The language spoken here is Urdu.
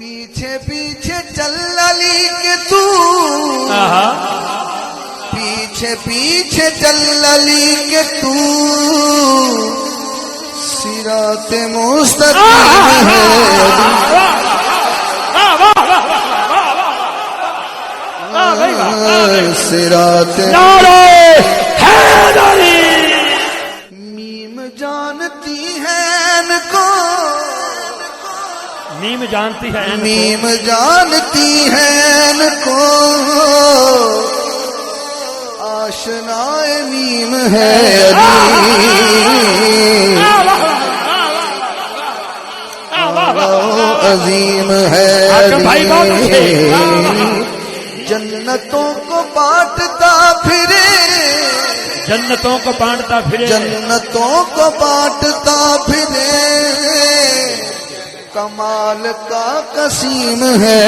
پیچھے پیچھے چل علی کے تو پیچھے پیچھے چل علی کے تو صراط مستقیم ہے صراط میم جانتی ہے ان کو میم جانتی ہے میم جانتی ہے ان کو آشنا میم ہے عظیم ہے جنتوں کو بانٹتا پھرے جنتوں کو بانٹتا پھرے جنتوں کو بانٹتا پھرے کمال کا قسیم ہے